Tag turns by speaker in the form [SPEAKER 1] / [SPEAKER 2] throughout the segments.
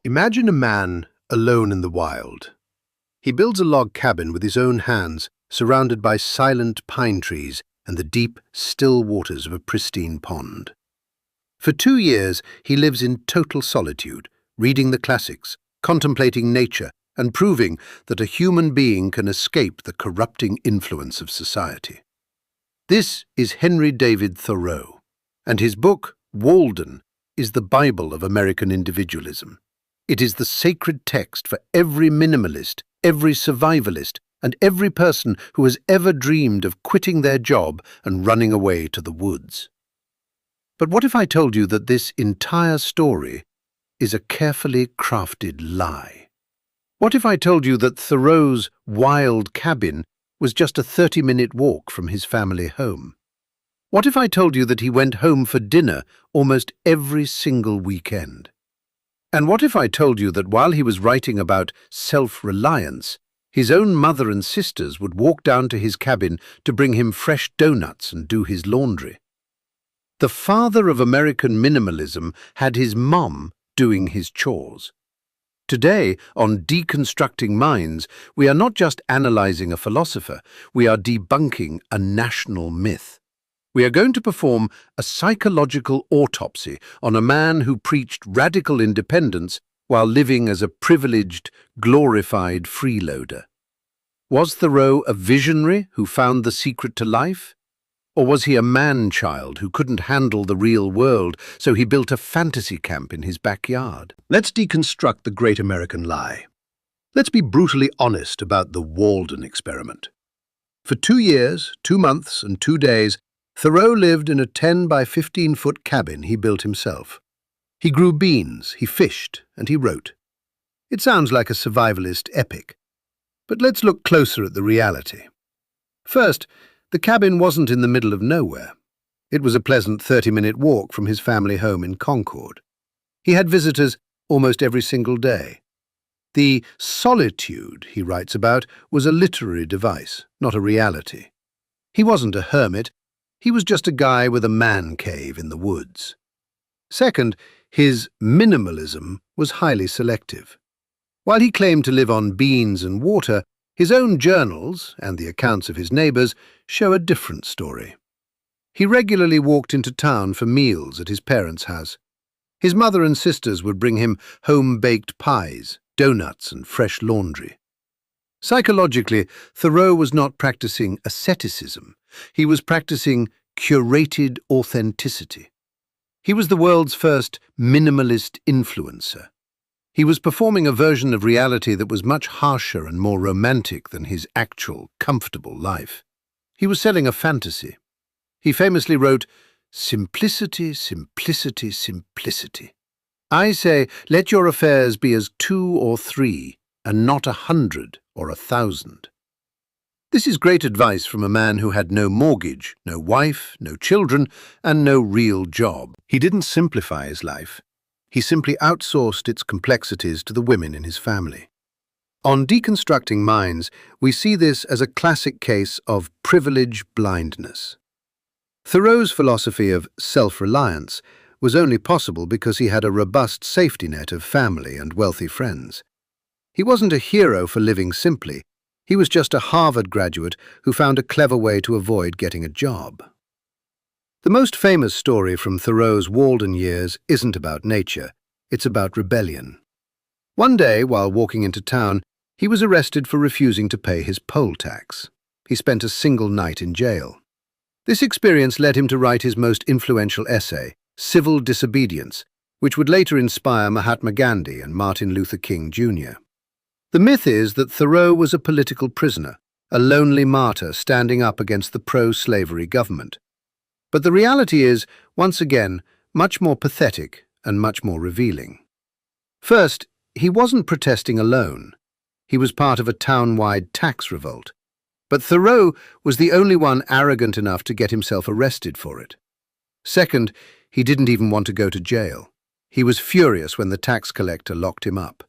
[SPEAKER 1] Imagine a man alone in the wild. He builds a log cabin with his own hands, surrounded by silent pine trees and the deep, still waters of a pristine pond. For 2 years, he lives in total solitude, reading the classics, contemplating nature, and proving that a human being can escape the corrupting influence of society. This is Henry David Thoreau, and his book, Walden, is the Bible of American individualism. It is the sacred text for every minimalist, every survivalist, and every person who has ever dreamed of quitting their job and running away to the woods. But what if I told you that this entire story is a carefully crafted lie? What if I told you that Thoreau's wild cabin was just a 30-minute walk from his family home? What if I told you that he went home for dinner almost every single weekend? And what if I told you that while he was writing about self-reliance, his own mother and sisters would walk down to his cabin to bring him fresh donuts and do his laundry? The father of American minimalism had his mom doing his chores. Today, on Deconstructing Minds, we are not just analyzing a philosopher, we are debunking a national myth. We are going to perform a psychological autopsy on a man who preached radical independence while living as a privileged, glorified freeloader. Was Thoreau a visionary who found the secret to life? Or was he a man-child who couldn't handle the real world, so he built a fantasy camp in his backyard? Let's deconstruct the great American lie. Let's be brutally honest about the Walden experiment. For 2 years, 2 months, and 2 days, Thoreau lived in a 10 by 15-foot cabin he built himself. He grew beans, he fished, and he wrote. It sounds like a survivalist epic. But let's look closer at the reality. First, the cabin wasn't in the middle of nowhere. It was a pleasant 30-minute walk from his family home in Concord. He had visitors almost every single day. The solitude he writes about was a literary device, not a reality. He wasn't a hermit. He was just a guy with a man cave in the woods. Second, his minimalism was highly selective. While he claimed to live on beans and water, his own journals, and the accounts of his neighbors, show a different story. He regularly walked into town for meals at his parents' house. His mother and sisters would bring him home-baked pies, donuts, and fresh laundry. Psychologically, Thoreau was not practicing asceticism. He was practicing curated authenticity. He was the world's first minimalist influencer. He was performing a version of reality that was much harsher and more romantic than his actual, comfortable life. He was selling a fantasy. He famously wrote, "Simplicity, simplicity, simplicity. I say, let your affairs be as 2 or 3, and not 100 or 1,000. This is great advice from a man who had no mortgage, no wife, no children, and no real job. He didn't simplify his life. He simply outsourced its complexities to the women in his family. On Deconstructing Minds, we see this as a classic case of privilege blindness. Thoreau's philosophy of self-reliance was only possible because he had a robust safety net of family and wealthy friends. He wasn't a hero for living simply. He was just a Harvard graduate who found a clever way to avoid getting a job. The most famous story from Thoreau's Walden years isn't about nature, it's about rebellion. One day, while walking into town, he was arrested for refusing to pay his poll tax. He spent a single night in jail. This experience led him to write his most influential essay, Civil Disobedience, which would later inspire Mahatma Gandhi and Martin Luther King Jr. The myth is that Thoreau was a political prisoner, a lonely martyr standing up against the pro-slavery government. But the reality is, once again, much more pathetic and much more revealing. First, he wasn't protesting alone. He was part of a town-wide tax revolt. But Thoreau was the only one arrogant enough to get himself arrested for it. Second, he didn't even want to go to jail. He was furious when the tax collector locked him up.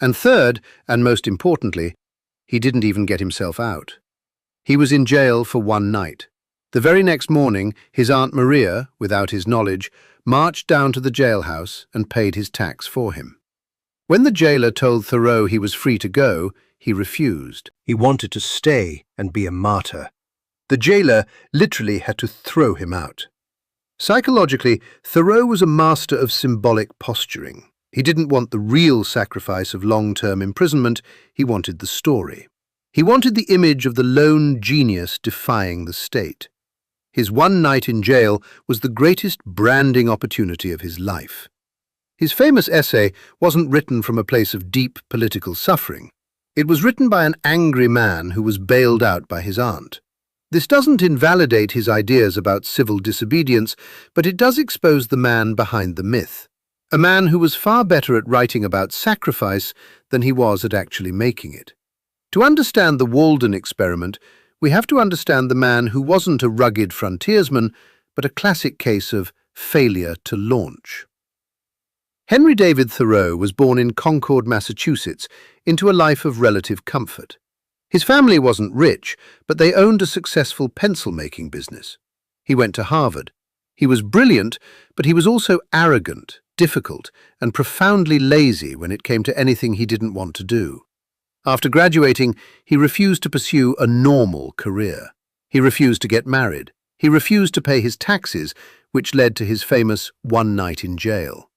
[SPEAKER 1] And third, and most importantly, he didn't even get himself out. He was in jail for 1 night. The very next morning, his Aunt Maria, without his knowledge, marched down to the jailhouse and paid his tax for him. When the jailer told Thoreau he was free to go, he refused. He wanted to stay and be a martyr. The jailer literally had to throw him out. Psychologically, Thoreau was a master of symbolic posturing. He didn't want the real sacrifice of long-term imprisonment, he wanted the story. He wanted the image of the lone genius defying the state. His one night in jail was the greatest branding opportunity of his life. His famous essay wasn't written from a place of deep political suffering. It was written by an angry man who was bailed out by his aunt. This doesn't invalidate his ideas about civil disobedience, but it does expose the man behind the myth. A man who was far better at writing about sacrifice than he was at actually making it. To understand the Walden experiment, we have to understand the man who wasn't a rugged frontiersman, but a classic case of failure to launch. Henry David Thoreau was born in Concord, Massachusetts, into a life of relative comfort. His family wasn't rich, but they owned a successful pencil-making business. He went to Harvard. He was brilliant, but he was also arrogant, difficult, and profoundly lazy when it came to anything he didn't want to do. After graduating, he refused to pursue a normal career. He refused to get married. He refused to pay his taxes, which led to his famous one night in jail.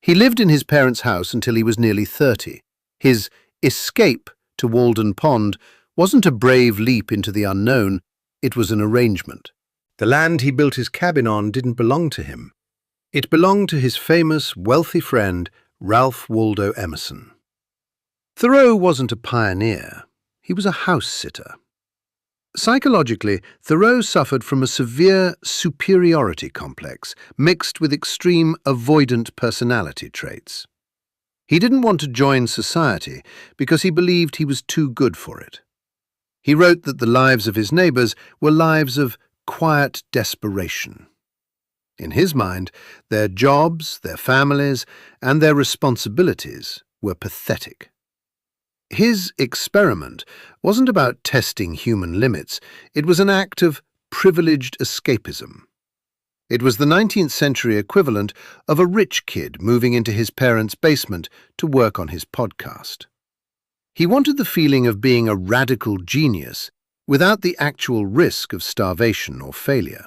[SPEAKER 1] He lived in his parents' house until he was nearly 30. His escape to Walden Pond wasn't a brave leap into the unknown, it was an arrangement. The land he built his cabin on didn't belong to him. It belonged to his famous, wealthy friend, Ralph Waldo Emerson. Thoreau wasn't a pioneer, he was a house-sitter. Psychologically, Thoreau suffered from a severe superiority complex mixed with extreme avoidant personality traits. He didn't want to join society because he believed he was too good for it. He wrote that the lives of his neighbors were lives of quiet desperation. In his mind, their jobs, their families, and their responsibilities were pathetic. His experiment wasn't about testing human limits, it was an act of privileged escapism. It was the 19th century equivalent of a rich kid moving into his parents' basement to work on his podcast. He wanted the feeling of being a radical genius without the actual risk of starvation or failure.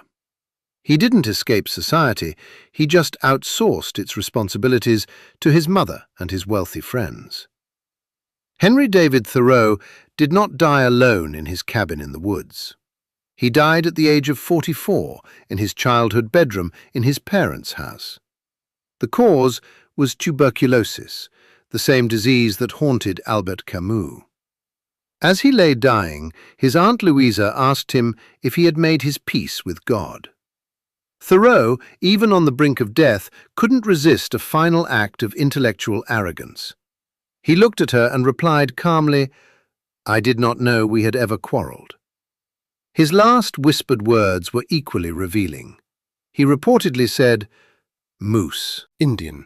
[SPEAKER 1] He didn't escape society, he just outsourced its responsibilities to his mother and his wealthy friends. Henry David Thoreau did not die alone in his cabin in the woods. He died at the age of 44 in his childhood bedroom in his parents' house. The cause was tuberculosis, the same disease that haunted Albert Camus. As he lay dying, his Aunt Louisa asked him if he had made his peace with God. Thoreau, even on the brink of death, couldn't resist a final act of intellectual arrogance. He looked at her and replied calmly, "I did not know we had ever quarreled." His last whispered words were equally revealing. He reportedly said, "Moose, Indian."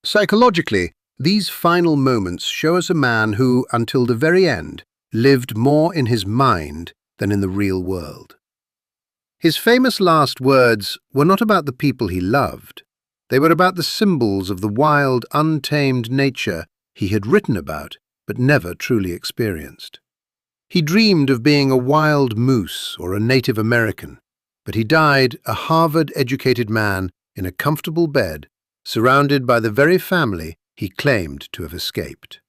[SPEAKER 1] Psychologically, these final moments show us a man who, until the very end, lived more in his mind than in the real world. His famous last words were not about the people he loved. They were about the symbols of the wild, untamed nature he had written about but never truly experienced. He dreamed of being a wild moose or a Native American, but he died a Harvard-educated man in a comfortable bed, surrounded by the very family he claimed to have escaped.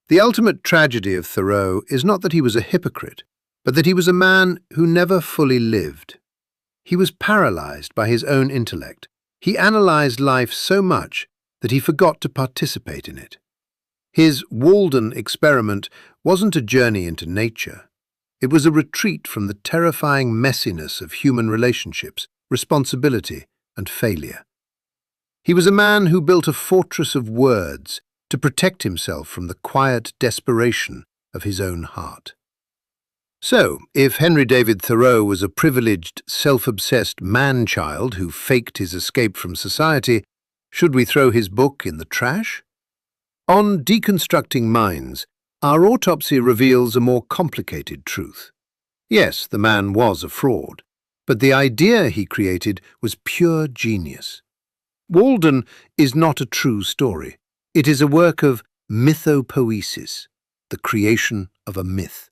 [SPEAKER 1] The ultimate tragedy of Thoreau is not that he was a hypocrite, but that he was a man who never fully lived. He was paralyzed by his own intellect. He analyzed life so much that he forgot to participate in it. His Walden experiment wasn't a journey into nature. It was a retreat from the terrifying messiness of human relationships, responsibility, and failure. He was a man who built a fortress of words to protect himself from the quiet desperation of his own heart. So, if Henry David Thoreau was a privileged, self-obsessed man-child who faked his escape from society, should we throw his book in the trash? On Deconstructing Minds, our autopsy reveals a more complicated truth. Yes, the man was a fraud, but the idea he created was pure genius. Walden is not a true story. It is a work of mythopoesis, the creation of a myth.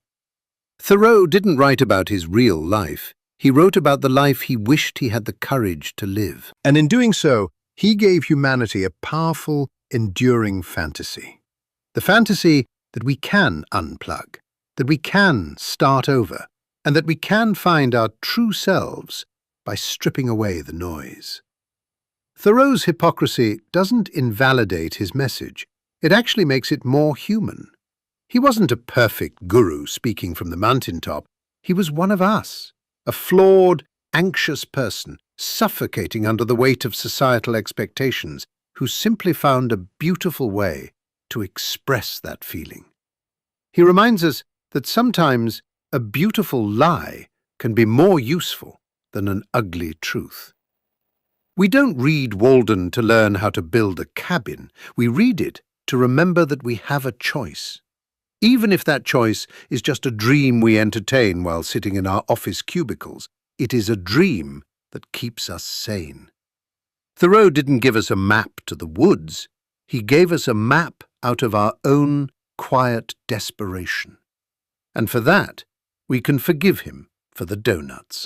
[SPEAKER 1] Thoreau didn't write about his real life. He wrote about the life he wished he had the courage to live.
[SPEAKER 2] And in doing so, he gave humanity a powerful, enduring fantasy.
[SPEAKER 1] The fantasy that we can unplug, that we can start over, and that we can find our true selves by stripping away the noise. Thoreau's hypocrisy doesn't invalidate his message. It actually makes it more human. He wasn't a perfect guru speaking from the mountaintop. He was one of us, a flawed, anxious person, suffocating under the weight of societal expectations, who simply found a beautiful way to express that feeling. He reminds us that sometimes a beautiful lie can be more useful than an ugly truth. We don't read Walden to learn how to build a cabin. We read it to remember that we have a choice. Even if that choice is just a dream we entertain while sitting in our office cubicles, it is a dream that keeps us sane. Thoreau didn't give us a map to the woods. He gave us a map out of our own quiet desperation. And for that, we can forgive him for the donuts.